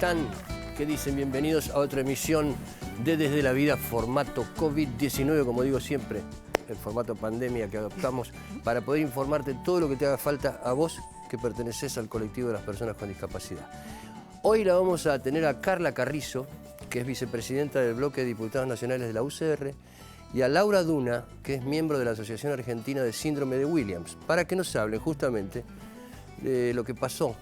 están? ¿Qué dicen? Bienvenidos a otra emisión de Desde la Vida, formato COVID-19, como digo siempre, el formato pandemia que adoptamos para poder informarte todo lo que te haga falta a vos que perteneces al colectivo de las personas con discapacidad. Hoy la vamos a tener a Carla Carrizo, que es vicepresidenta del bloque de diputados nacionales de la UCR, y a Laura Duna, que es miembro de la Asociación Argentina de Síndrome de Williams, para que nos hablen justamente de lo que pasó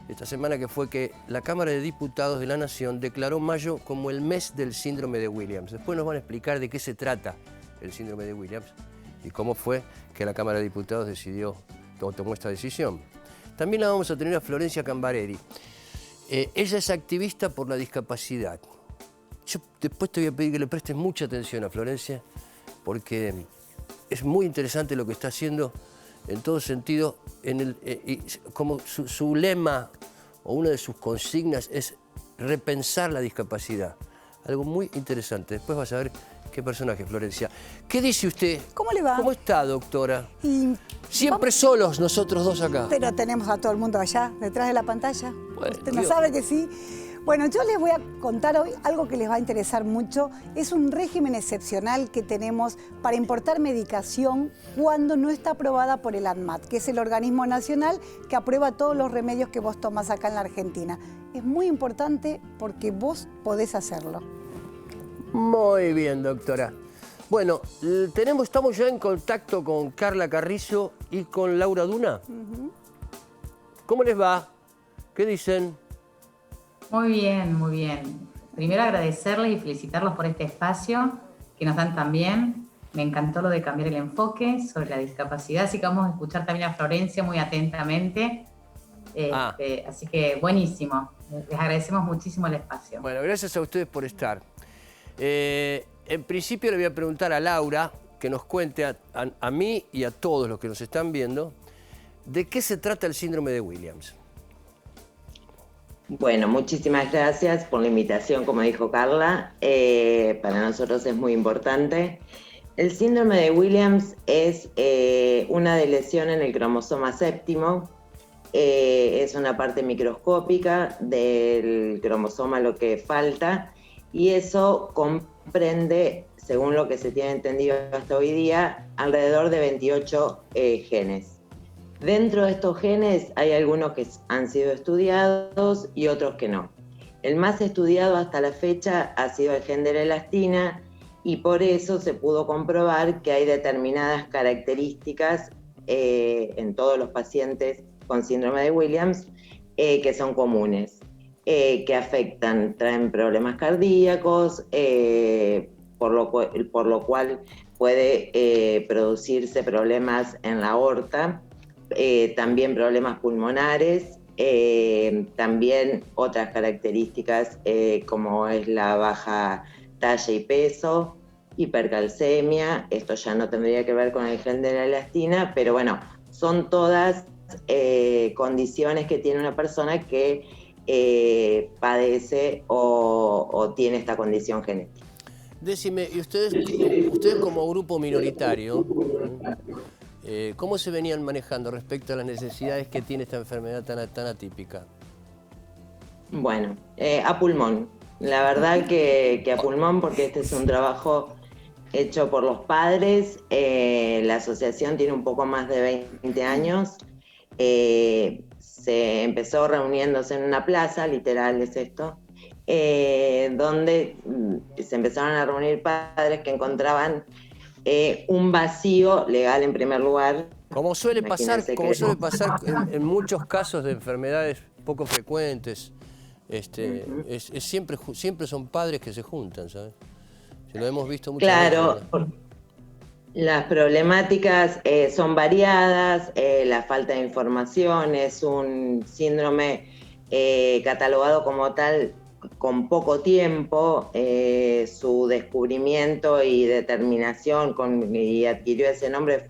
esta semana, que fue que la Cámara de Diputados de la Nación declaró mayo como el mes del síndrome de Williams. Después nos van a explicar de qué se trata el síndrome de Williams y cómo fue que la Cámara de Diputados tomó esta decisión. También la vamos a tener a Florencia Cambareri. Ella es activista por la discapacidad. Yo después te voy a pedir que le prestes mucha atención a Florencia, porque es muy interesante lo que está haciendo en todo sentido. Como su lema o una de sus consignas es repensar la discapacidad. Algo muy interesante. Después vas a ver qué personaje, Florencia. ¿Qué dice usted? ¿Cómo le va? ¿Cómo está, doctora? Siempre vamos solos nosotros dos acá. Pero tenemos a todo el mundo allá, detrás de la pantalla. Bueno, Usted no sabe que sí. Bueno, yo les voy a contar hoy algo que les va a interesar mucho. Es un régimen excepcional que tenemos para importar medicación cuando no está aprobada por el ANMAT, que es el organismo nacional que aprueba todos los remedios que vos tomás acá en la Argentina. Es muy importante porque vos podés hacerlo. Muy bien, doctora. Bueno, estamos ya en contacto con Carla Carrizo y con Laura Duna. ¿Cómo les va? ¿Qué dicen? Muy bien, muy bien. Primero agradecerles y felicitarlos por este espacio que nos dan también. Me encantó lo de cambiar el enfoque sobre la discapacidad, así que vamos a escuchar también a Florencia muy atentamente. Así que buenísimo. Les agradecemos muchísimo el espacio. Bueno, gracias a ustedes por estar. En principio le voy a preguntar a Laura que nos cuente a mí y a todos los que nos están viendo de qué se trata el síndrome de Williams. Bueno, muchísimas gracias por la invitación, como dijo Carla. Para nosotros es muy importante. El síndrome de Williams es una lesión en el cromosoma séptimo. Es una parte microscópica del cromosoma lo que falta, y eso comprende, según lo que se tiene entendido hasta hoy día, alrededor de 28 genes. Dentro de estos genes hay algunos que han sido estudiados y otros que no. El más estudiado hasta la fecha ha sido el gen de la elastina, y por eso se pudo comprobar que hay determinadas características en todos los pacientes con síndrome de Williams que son comunes, que afectan, traen problemas cardíacos, por lo cual puede producirse problemas en la aorta. También problemas pulmonares, también otras características como es la baja talla y peso, hipercalcemia. Esto ya no tendría que ver con el gen de la elastina, pero bueno, son todas condiciones que tiene una persona que padece o tiene esta condición genética. Decime, y ustedes como grupo minoritario, ¿cómo se venían manejando respecto a las necesidades que tiene esta enfermedad tan atípica? Bueno, a pulmón. La verdad que a pulmón, porque este es un trabajo hecho por los padres. La asociación tiene un poco más de 20 años. Se empezó reuniéndose en una plaza, literal es esto, donde se empezaron a reunir padres que encontraban un vacío legal en primer lugar. Como suele pasar en muchos casos de enfermedades poco frecuentes, siempre son padres que se juntan, ¿sabes? Se lo hemos visto muchas veces. Claro, las problemáticas son variadas, la falta de información, es un síndrome catalogado como tal con poco tiempo. Su descubrimiento y determinación y adquirió ese nombre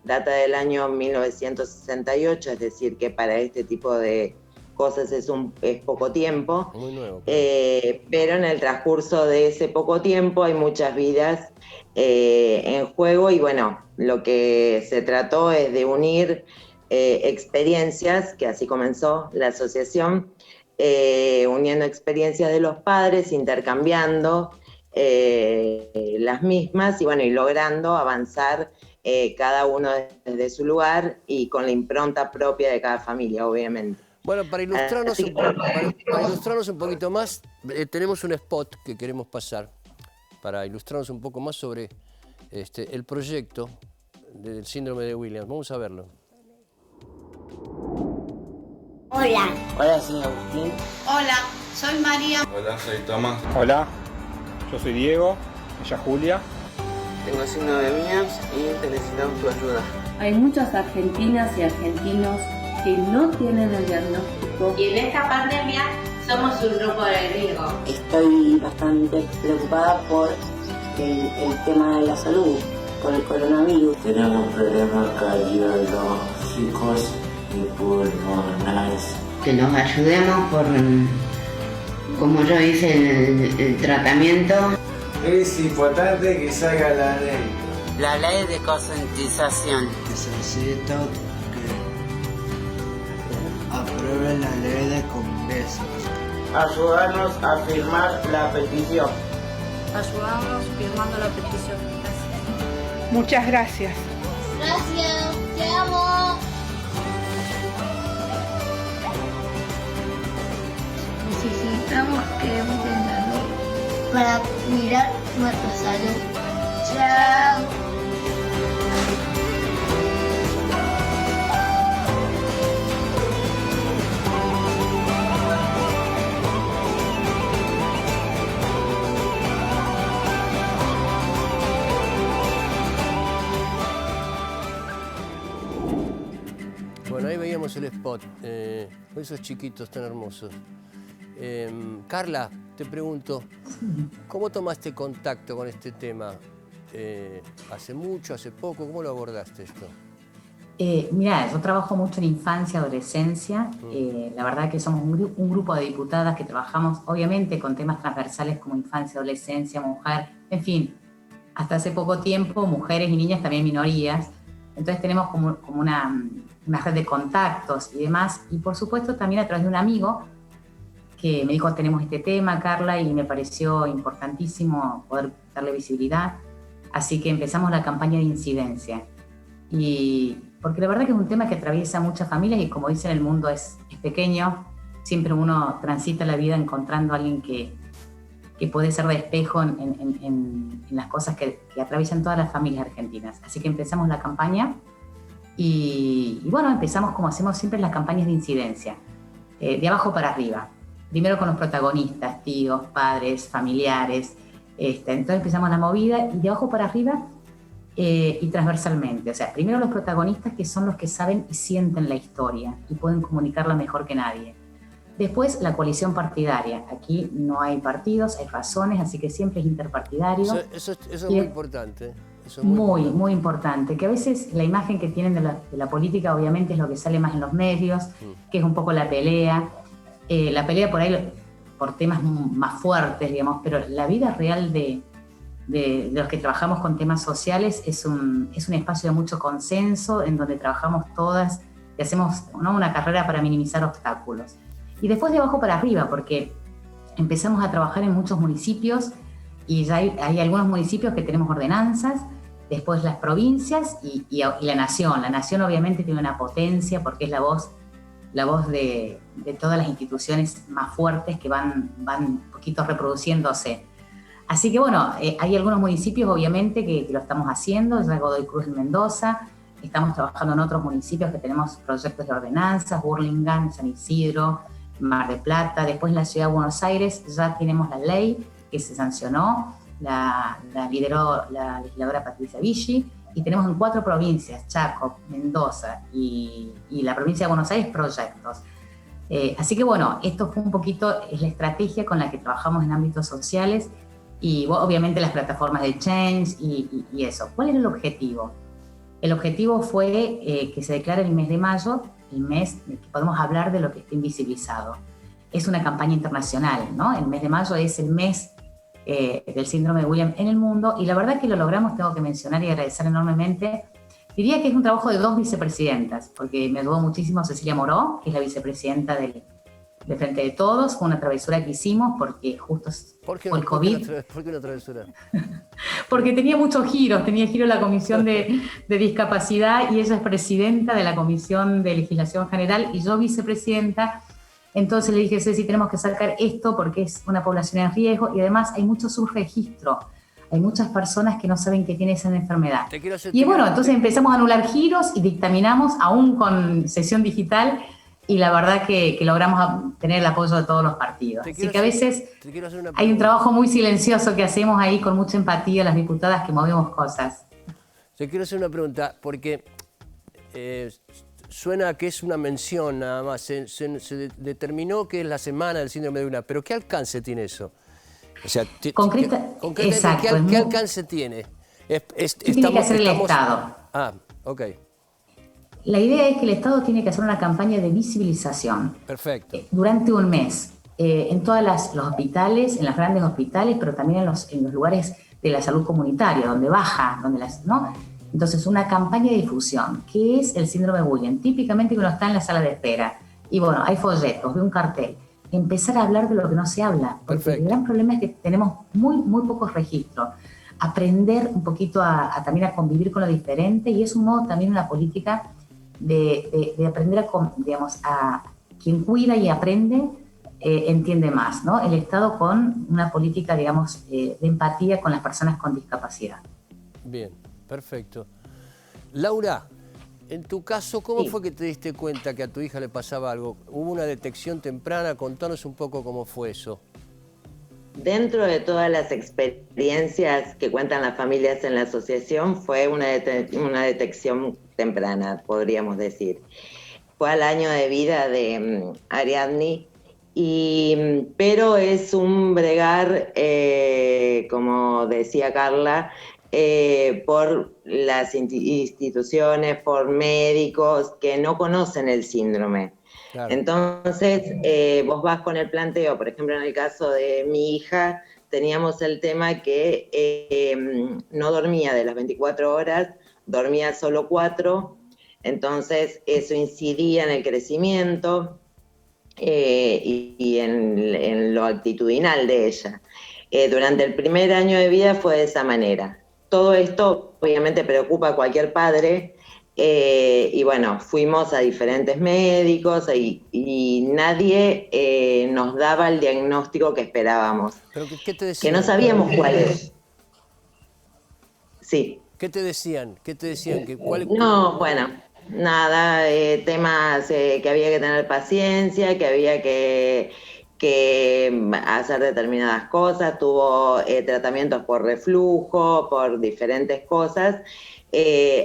data del año 1968, es decir, que para este tipo de cosas es poco tiempo. Muy nuevo. Pero en el transcurso de ese poco tiempo hay muchas vidas en juego, y bueno, lo que se trató es de unir experiencias, que así comenzó la asociación, uniendo experiencias de los padres, intercambiando las mismas y bueno, y logrando avanzar cada uno desde su lugar y con la impronta propia de cada familia, obviamente. Bueno, para ilustrarnos un poquito más, tenemos un spot que queremos pasar para ilustrarnos un poco más sobre el proyecto del síndrome de Williams. Vamos a verlo. Hola. Hola, soy Agustín. Hola, soy María. Hola, soy Tomás. Hola, yo soy Diego, ella Julia. Tengo síndrome de Williams y necesitamos tu ayuda. Hay muchas argentinas y argentinos que no tienen el diagnóstico. Y en esta pandemia somos un grupo de riesgo. Estoy bastante preocupada por el tema de la salud, por el coronavirus. Tenemos problemas cardiológicos y pulmonares. Que nos ayudemos como yo hice el tratamiento. Es importante que salga la ley. La ley de concientización. Necesito que aprueben la ley de Congreso. Ayudarnos a firmar la petición. Ayudarnos firmando la petición. Gracias. Muchas gracias. Gracias, te amo. Necesitamos que voten la ley para mirar nuestra salud. Chao. Bueno, ahí veíamos el spot, con esos chiquitos tan hermosos. Carla, te pregunto, ¿cómo tomaste contacto con este tema? ¿Hace mucho, hace poco? ¿Cómo lo abordaste esto? Mirá, yo trabajo mucho en infancia, adolescencia. La verdad que somos un grupo de diputadas que trabajamos, obviamente, con temas transversales como infancia, adolescencia, mujer, en fin, hasta hace poco tiempo, mujeres y niñas también minorías. Entonces tenemos como una red de contactos y demás. Y por supuesto también a través de un amigo que me dijo, tenemos este tema, Carla, y me pareció importantísimo poder darle visibilidad. Así que empezamos la campaña de incidencia. Y porque la verdad que es un tema que atraviesa muchas familias y como dicen, el mundo es pequeño. Siempre uno transita la vida encontrando a alguien que puede ser de espejo en las cosas que atraviesan todas las familias argentinas. Así que empezamos la campaña y bueno, empezamos como hacemos siempre en las campañas de incidencia, de abajo para arriba. Primero con los protagonistas, tíos, padres, familiares. Entonces empezamos la movida y de abajo para arriba y transversalmente. O sea, primero los protagonistas, que son los que saben y sienten la historia y pueden comunicarla mejor que nadie. Después la coalición partidaria. Aquí no hay partidos, hay razones, así que siempre es interpartidario. Eso es muy importante. Eso es muy importante. Que a veces la imagen que tienen de la política obviamente es lo que sale más en los medios, que es un poco la pelea. La pelea por ahí por temas más fuertes, digamos, pero la vida real de los que trabajamos con temas sociales es un espacio de mucho consenso, en donde trabajamos todas y hacemos una carrera para minimizar obstáculos. Y después de abajo para arriba, porque empezamos a trabajar en muchos municipios y ya hay algunos municipios que tenemos ordenanzas, después las provincias y la nación. La nación obviamente tiene una potencia porque es la voz de todas las instituciones más fuertes que van un poquito reproduciéndose. Así que bueno, hay algunos municipios obviamente que lo estamos haciendo, ya Godoy Cruz en Mendoza, estamos trabajando en otros municipios que tenemos proyectos de ordenanzas, Burlingame, San Isidro, Mar del Plata. Después en la Ciudad de Buenos Aires ya tenemos la ley que se sancionó, la lideró la legisladora Patricia Viggi, y tenemos en 4 provincias, Chaco, Mendoza y la provincia de Buenos Aires, proyectos. Así que bueno, esto fue un poquito, es la estrategia con la que trabajamos en ámbitos sociales y obviamente las plataformas de Change y eso. ¿Cuál era el objetivo? El objetivo fue que se declare el mes de mayo, el mes en que podemos hablar de lo que está invisibilizado. Es una campaña internacional, ¿no? El mes de mayo es el mes del síndrome de Williams en el mundo, y la verdad que lo logramos, tengo que mencionar y agradecer enormemente. Diría que es un trabajo de 2 vicepresidentas, porque me ayudó muchísimo Cecilia Moró, que es la vicepresidenta del de frente de todos. Fue una travesura que hicimos porque justo ¿Por qué fue el COVID. ¿Por qué una travesura? Porque tenía muchos giros, tenía giro la Comisión de Discapacidad y ella es presidenta de la Comisión de Legislación General y yo vicepresidenta. Entonces le dije, Ceci, tenemos que sacar esto porque es una población en riesgo y además hay mucho subregistro. Hay muchas personas que no saben que tienen esa enfermedad. Y bueno, entonces empezamos a anular giros y dictaminamos aún con sesión digital y la verdad que logramos tener el apoyo de todos los partidos. Así que a veces hay un trabajo muy silencioso que hacemos ahí con mucha empatía las diputadas que movemos cosas. Te quiero hacer una pregunta porque suena que es una mención nada más. Se determinó que es la semana del síndrome de Una, pero ¿qué alcance tiene eso? O sea, exacto, ¿qué alcance tiene? ¿Qué tiene que hacer el Estado? Ah, ok. La idea es que el Estado tiene que hacer una campaña de visibilización. Perfecto. Durante un mes, en todos los hospitales, en los grandes hospitales, pero también en los lugares de la salud comunitaria, donde baja, ¿no? Entonces, una campaña de difusión. ¿Qué es el síndrome de Williams? Típicamente uno está en la sala de espera y bueno, hay folletos, ve un cartel. Empezar a hablar de lo que no se habla. Porque Perfecto. el gran problema es que tenemos muy pocos registros. Aprender un poquito también a convivir con lo diferente y es un modo también una política de aprender a quien cuida y aprende entiende más, ¿no? El Estado con una política, digamos, de empatía con las personas con discapacidad. Bien, perfecto. Laura, en tu caso, ¿cómo fue que te diste cuenta que a tu hija le pasaba algo? ¿Hubo una detección temprana? Contanos un poco cómo fue eso. Dentro de todas las experiencias que cuentan las familias en la asociación, fue una detección temprana, podríamos decir. Fue al año de vida de Ariadne, pero es un bregar, como decía Carla, por las instituciones, por médicos que no conocen el síndrome. Claro. Entonces, vos vas con el planteo, por ejemplo, en el caso de mi hija, teníamos el tema que no dormía de las 24 horas, dormía solo 4, entonces eso incidía en el crecimiento y en lo actitudinal de ella. Durante el primer año de vida fue de esa manera. Todo esto obviamente preocupa a cualquier padre, y bueno, fuimos a diferentes médicos y nadie nos daba el diagnóstico que esperábamos. ¿Pero qué te decían? Que no sabíamos cuál es. Sí. ¿Qué te decían? No, bueno, nada, temas que había que tener paciencia, que había que hacer determinadas cosas, tuvo tratamientos por reflujo, por diferentes cosas,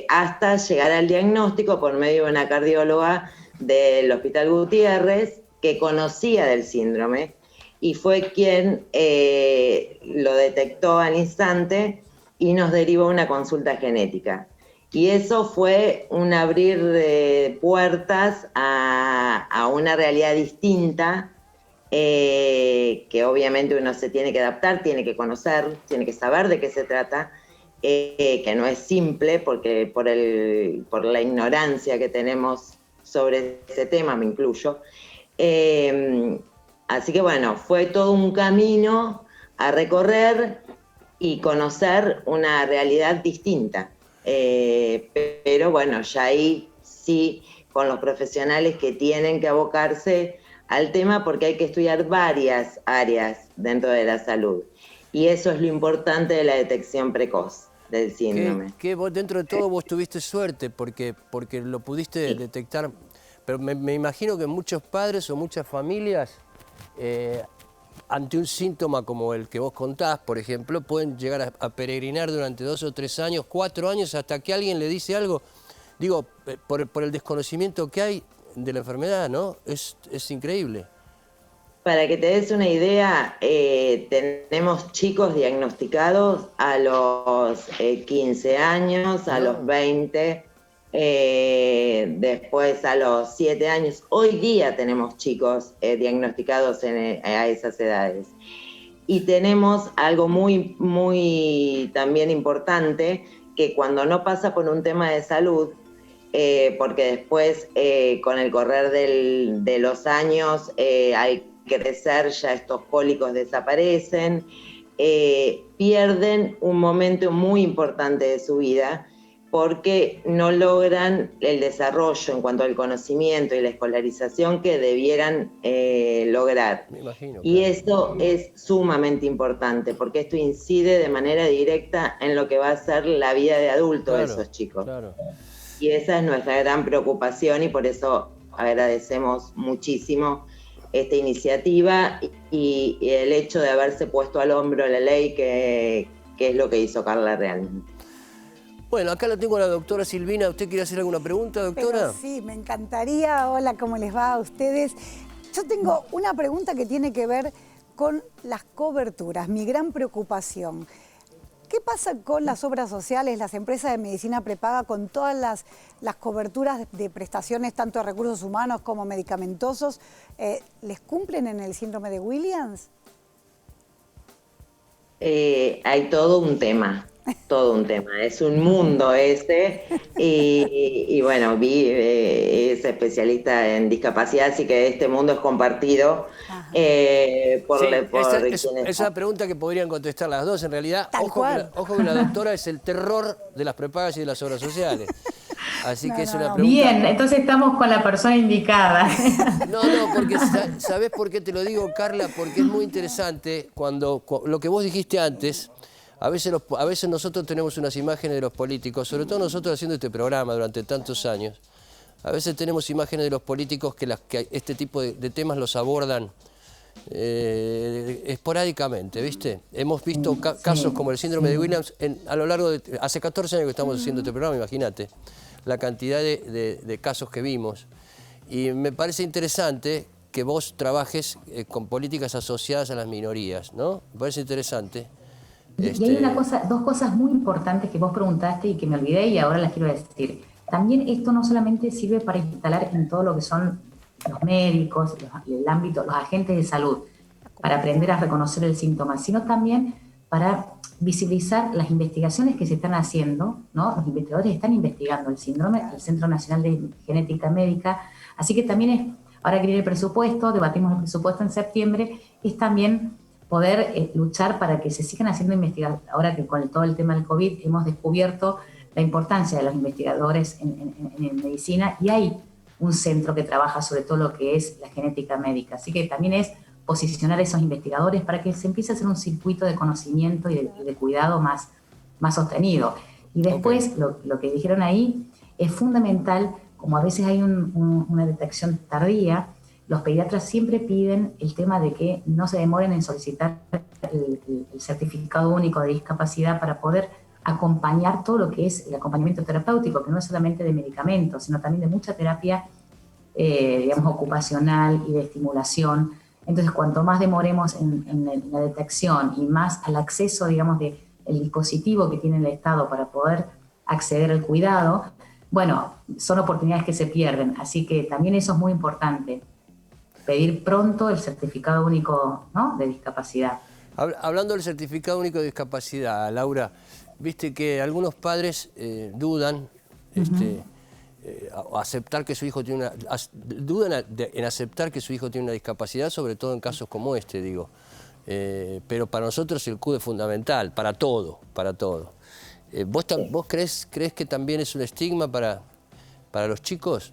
hasta llegar al diagnóstico por medio de una cardióloga del Hospital Gutiérrez que conocía del síndrome y fue quien lo detectó al instante y nos derivó una consulta genética. Y eso fue un abrir de puertas a una realidad distinta, que obviamente uno se tiene que adaptar, tiene que conocer, tiene que saber de qué se trata, que no es simple porque por la ignorancia que tenemos sobre ese tema, me incluyo. Así que bueno, fue todo un camino a recorrer y conocer una realidad distinta. Pero bueno, ya ahí sí, con los profesionales que tienen que abocarse al tema porque hay que estudiar varias áreas dentro de la salud. Y eso es lo importante de la detección precoz del síndrome. Que vos dentro de todo vos tuviste suerte porque lo pudiste detectar, pero me imagino que muchos padres o muchas familias ante un síntoma como el que vos contás, por ejemplo, pueden llegar a peregrinar durante 2 o 3 años, 4 años, hasta que alguien le dice algo. Digo, por el desconocimiento que hay de la enfermedad, ¿no? Es increíble. Para que te des una idea, tenemos chicos diagnosticados a los 15 años, a los 20, después a los 7 años. Hoy día tenemos chicos diagnosticados a esas edades. Y tenemos algo muy también importante, que cuando no pasa por un tema de salud, porque después, con el correr de los años, al crecer ya estos cólicos desaparecen, pierden un momento muy importante de su vida, porque no logran el desarrollo en cuanto al conocimiento y la escolarización que debieran lograr. Me imagino, y claro. esto es sumamente importante, porque esto incide de manera directa en lo que va a ser la vida de adulto de esos chicos. Claro. Y esa es nuestra gran preocupación, y por eso agradecemos muchísimo esta iniciativa y el hecho de haberse puesto al hombro la ley, que es lo que hizo Carla realmente. Bueno, acá la tengo a la doctora Silvina. ¿Usted quiere hacer alguna pregunta, doctora? Pero sí, me encantaría. Hola, ¿cómo les va a ustedes? Yo tengo una pregunta que tiene que ver con las coberturas, mi gran preocupación. ¿Qué pasa con las obras sociales, las empresas de medicina prepaga, con todas las coberturas de prestaciones, tanto de recursos humanos como medicamentosos? ¿Les cumplen en el síndrome de Williams? Hay todo un tema, es un mundo ese, y bueno, es especialista en discapacidad, así que este mundo es compartido por es quienes... una pregunta que podrían contestar las dos, en realidad. Ojo que la doctora es el terror de las prepagas y de las obras sociales. Así que es una pregunta... Bien, entonces estamos con la persona indicada. No, porque ¿sabés por qué te lo digo, Carla? Porque es muy interesante cuando lo que vos dijiste antes. A veces nosotros tenemos unas imágenes de los políticos, sobre todo nosotros haciendo este programa durante tantos años. A veces tenemos imágenes de los políticos que este tipo de temas los abordan esporádicamente, ¿viste? Hemos visto casos como el síndrome de Williams a lo largo de... Hace 14 años que estamos haciendo este programa, imagínate la cantidad de casos que vimos. Y me parece interesante que vos trabajes con políticas asociadas a las minorías, ¿no? Me parece interesante. Y hay dos cosas muy importantes que vos preguntaste y que me olvidé y ahora las quiero decir. También esto no solamente sirve para instalar en todo lo que son los médicos, el ámbito, los agentes de salud, para aprender a reconocer el síntoma, sino también para visibilizar las investigaciones que se están haciendo, ¿no? Los investigadores están investigando el síndrome, el Centro Nacional de Genética Médica, así que también es, ahora que viene el presupuesto, debatimos el presupuesto en septiembre, es también poder luchar para que se sigan haciendo investigaciones. Ahora que con todo el tema del COVID hemos descubierto la importancia de los investigadores en medicina, y hay un centro que trabaja sobre todo lo que es la genética médica. Así que también es posicionar a esos investigadores para que se empiece a hacer un circuito de conocimiento y de cuidado más sostenido. Y después, lo que dijeron ahí es fundamental, como a veces hay una detección tardía, los pediatras siempre piden el tema de que no se demoren en solicitar el certificado único de discapacidad para poder acompañar todo lo que es el acompañamiento terapéutico, que no es solamente de medicamentos, sino también de mucha terapia, digamos, ocupacional y de estimulación. Entonces, cuanto más demoremos en la detección y más al acceso, digamos, del dispositivo que tiene el Estado para poder acceder al cuidado, bueno, son oportunidades que se pierden. Así que también eso es muy importante, pedir pronto el certificado único, ¿no?, de discapacidad. Hablando del certificado único de discapacidad, Laura, viste que algunos padres dudan aceptar que su hijo tiene en aceptar que su hijo tiene una discapacidad, sobre todo en casos como este, digo. Pero para nosotros el CUD es fundamental, para todo, para todo. ¿Vos crees que también es un estigma para los chicos?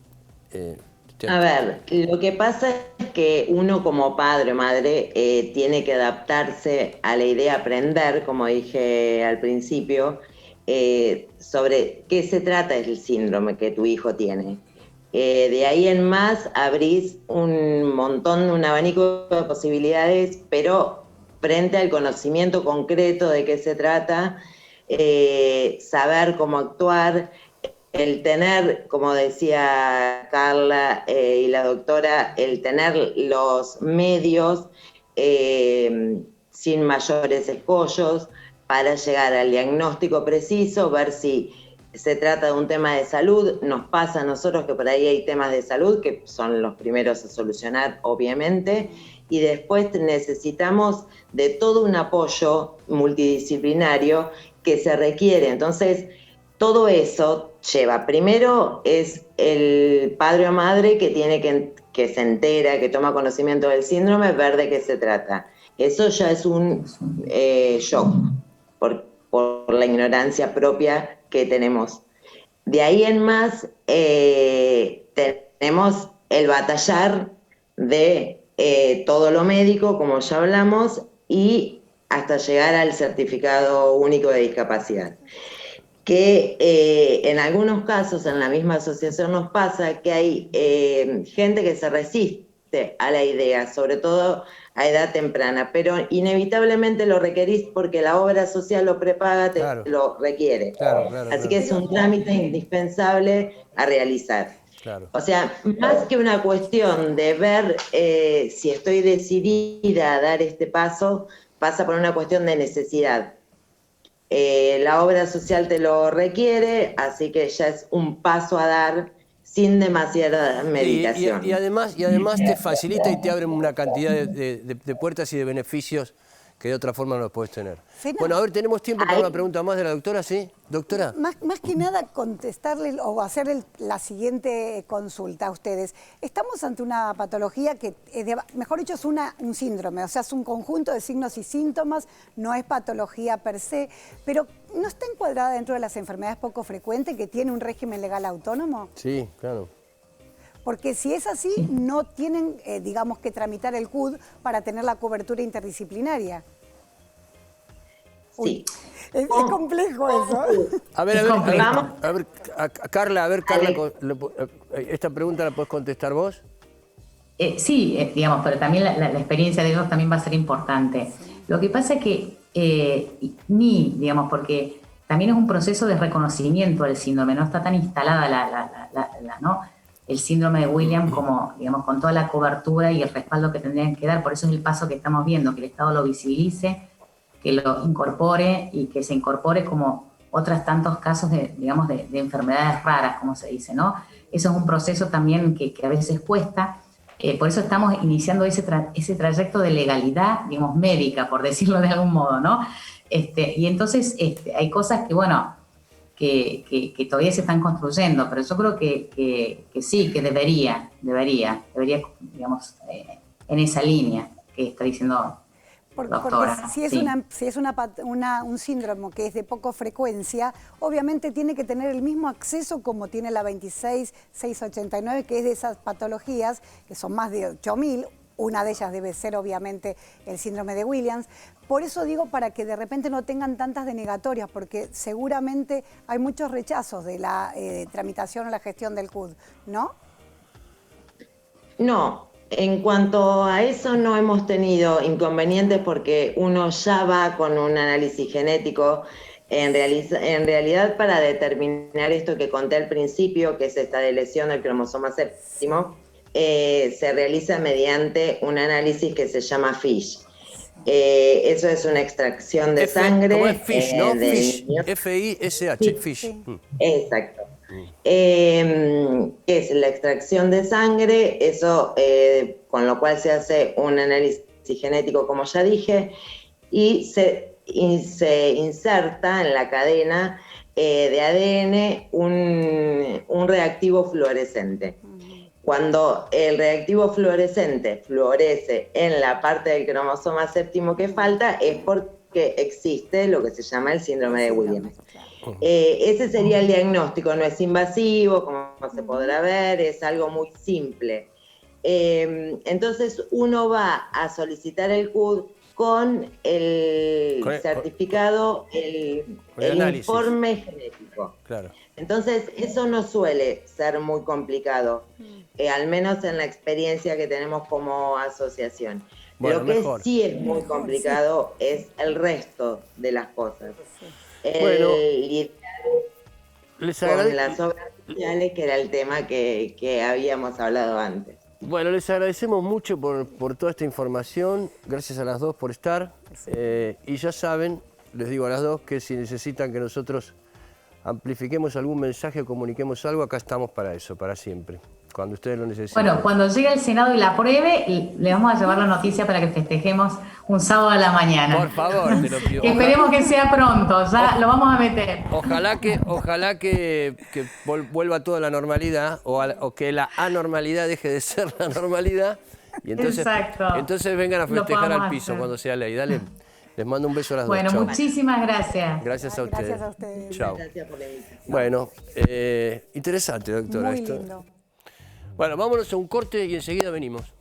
A ver, lo que pasa es que uno como padre o madre tiene que adaptarse a la idea de aprender, como dije al principio, sobre qué se trata el síndrome que tu hijo tiene. De ahí en más abrís un abanico de posibilidades, pero frente al conocimiento concreto de qué se trata, saber cómo actuar, el tener, como decía Carla y la doctora, el tener los medios sin mayores escollos para llegar al diagnóstico preciso, ver si se trata de un tema de salud. Nos pasa a nosotros que por ahí hay temas de salud que son los primeros a solucionar, obviamente, y después necesitamos de todo un apoyo multidisciplinario que se requiere. Entonces, todo eso lleva, primero es el padre o madre que tiene que se entera, que toma conocimiento del síndrome, ver de qué se trata. Eso ya es un shock por la ignorancia propia que tenemos. De ahí en más tenemos el batallar de todo lo médico, como ya hablamos, y hasta llegar al certificado único de discapacidad. Que en algunos casos en la misma asociación nos pasa que hay gente que se resiste a la idea, sobre todo a edad temprana, pero inevitablemente lo requerís porque la obra social lo prepaga, te lo requiere. Así que es un trámite indispensable a realizar. O sea, más que una cuestión de ver si estoy decidida a dar este paso, pasa por una cuestión de necesidad. La obra social te lo requiere, así que ya es un paso a dar sin demasiada medicación. Y además te facilita y te abre una cantidad de puertas y de beneficios que de otra forma no los puedes tener. Bueno, a ver, tenemos tiempo para una pregunta más de la doctora, ¿sí? Doctora. Más que nada contestarle o hacerle la siguiente consulta a ustedes. Estamos ante una patología que, mejor dicho, es un síndrome, o sea, es un conjunto de signos y síntomas, no es patología per se, pero ¿no está encuadrada dentro de las enfermedades poco frecuentes que tiene un régimen legal autónomo? Sí, claro. Porque si es así, no tienen, digamos, que tramitar el CUD para tener la cobertura interdisciplinaria. Sí. Es complejo eso. A ver, Carla, ¿esta pregunta la podés contestar vos? Sí, digamos, pero también la experiencia de ellos también va a ser importante. Lo que pasa es que digamos, porque también es un proceso de reconocimiento del síndrome, no está tan instalada ¿no? el síndrome de Williams como, digamos, con toda la cobertura y el respaldo que tendrían que dar. Por eso es el paso que estamos viendo, que el Estado lo visibilice, que lo incorpore y que se incorpore como otros tantos casos de enfermedades raras, como se dice, ¿no? Eso es un proceso también que a veces cuesta. Por eso estamos iniciando ese trayecto de legalidad, digamos, médica, por decirlo de algún modo, ¿no? Y entonces hay cosas que, bueno, que todavía se están construyendo, pero yo creo que sí, que debería, digamos, en esa línea que está diciendo doctora. Porque si es un síndrome que es de poca frecuencia, obviamente tiene que tener el mismo acceso como tiene la 26689, que es de esas patologías, que son más de 8.000, una de ellas debe ser obviamente el síndrome de Williams. Por eso digo, para que de repente no tengan tantas denegatorias, porque seguramente hay muchos rechazos de la tramitación o la gestión del CUD, ¿no? No, en cuanto a eso no hemos tenido inconvenientes porque uno ya va con un análisis genético. En realidad, para determinar esto que conté al principio, que es esta lesión del cromosoma séptimo, se realiza mediante un análisis que se llama FISH. Eso es una extracción de sangre. ¿Cómo es FISH, no? FISH. F-I-S-H, FISH. Exacto. Es la extracción de sangre, eso con lo cual se hace un análisis genético, como ya dije, y se inserta en la cadena de ADN un reactivo fluorescente. Cuando el reactivo fluorescente florece en la parte del cromosoma séptimo que falta, es porque existe lo que se llama el síndrome de Williams. Ese sería el diagnóstico, no es invasivo, como se podrá ver, es algo muy simple. Entonces uno va a solicitar el CUD con el certificado, el informe genético. Claro. Entonces eso no suele ser muy complicado, al menos en la experiencia que tenemos como asociación. Bueno, lo que sí es muy complicado es el resto de las cosas. Bueno, con las obras sociales, que era el tema que habíamos hablado antes. Bueno, les agradecemos mucho por toda esta información. Gracias a las dos por estar. Y ya saben, les digo a las dos, que si necesitan que nosotros amplifiquemos algún mensaje, comuniquemos algo, acá estamos para eso, para siempre, cuando ustedes lo necesiten. Bueno, cuando llegue el Senado y la apruebe, le vamos a llevar la noticia para que festejemos un sábado a la mañana. Por favor, te lo pido. Que esperemos que sea pronto, ya lo vamos a meter. Ojalá que vuelva toda la normalidad o que la anormalidad deje de ser la normalidad y entonces vengan a festejar al piso cuando sea ley. Dale, les mando un beso a las dos. Bueno, Chau. muchísimas gracias. Gracias a ustedes. Gracias a ustedes. Chao. Gracias por la invitación. Bueno, interesante, doctora. Muy esto. lindo. Bueno, vámonos a un corte y enseguida venimos.